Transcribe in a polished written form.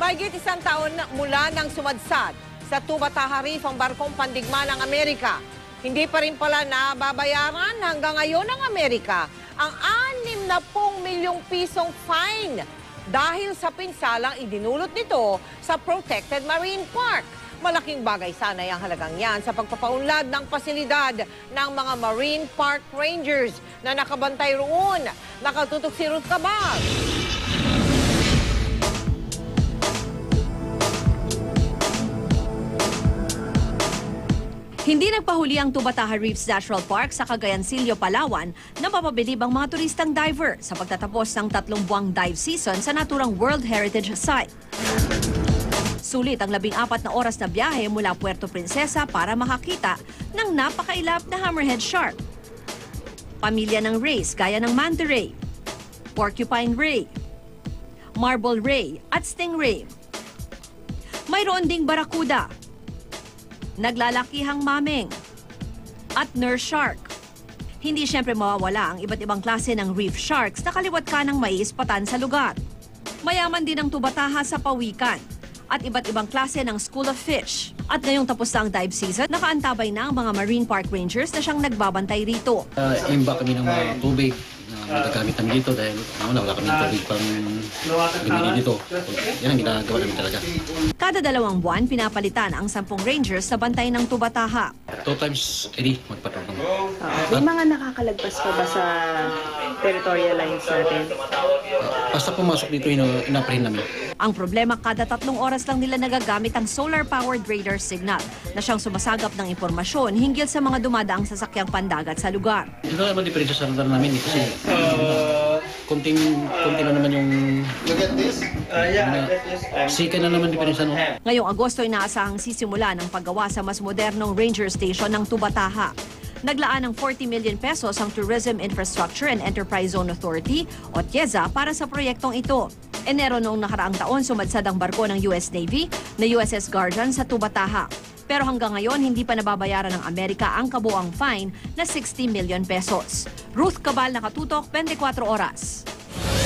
Mahigit isang taon mula nang sumadsad sa Tubataha Reef ang barkong pandigma ng Amerika. Hindi pa rin pala nababayaran hanggang ngayon ng Amerika ang 60 milyong pisong fine dahil sa pinsalang idinulot nito sa Protected Marine Park. Malaking bagay sana ang halagang yan sa pagpapaunlad ng pasilidad ng mga Marine Park Rangers na nakabantay roon. Nakatutok si Ruth Cabal. Hindi nagpahuli ang Tubataha Reefs Natural Park sa Cagayancillo, Palawan na mapabilib ang mga turistang diver sa pagtatapos ng 3 buwang dive season sa naturang World Heritage Site. Sulit ang 14 na oras na biyahe mula Puerto Princesa para makakita ng napakailap na hammerhead shark. Pamilya ng rays gaya ng manta ray, porcupine ray, marble ray at stingray. Mayroon ding barakuda, naglalakihang mameng, at nurse shark. Hindi siyempre mawawala ang iba't ibang klase ng reef sharks na kaliwat ka ng maiispatan sa lugar. Mayaman din ang Tubataha sa pawikan at iba't ibang klase ng school of fish. At ngayong tapos na ang dive season, nakaantabay na ang mga Marine Park Rangers na siyang nagbabantay rito. Imba kami ng mga tubig na nagagamit namin dito dahil wala kami tubig pang gamitin dito. Yan ang ginagawa namin talaga. Kada 2 buwan, pinapalitan ang 10 Rangers sa bantay ng Tubataha. 2 times a day magpatrol kami. May mga nakakalagpas pa ba sa territorial lines natin? Basta pumasok dito, inaprahin namin. Ang problema, kada 3 oras lang nila nagagamit ang solar-powered radar signal na siyang sumasagap ng impormasyon hinggil sa mga dumadaang sasakyang pandagat sa lugar. Ito naman diferensya sa radar namin kasi konti na naman yung sika na naman diferensya. No? Ngayong Agosto, inaasahang sisimula ng paggawa sa mas modernong ranger station ng Tubataha. Naglaan ng 40 million pesos ang Tourism Infrastructure and Enterprise Zone Authority o TIEZA para sa proyektong ito. Enero noong nakaraang taon, sumadsad ang barko ng US Navy na USS Guardian sa Tubataha. Pero hanggang ngayon, hindi pa nababayaran ng Amerika ang kabuang fine na 60 million pesos. Ruth Cabal, Nakatutok, 24 Oras.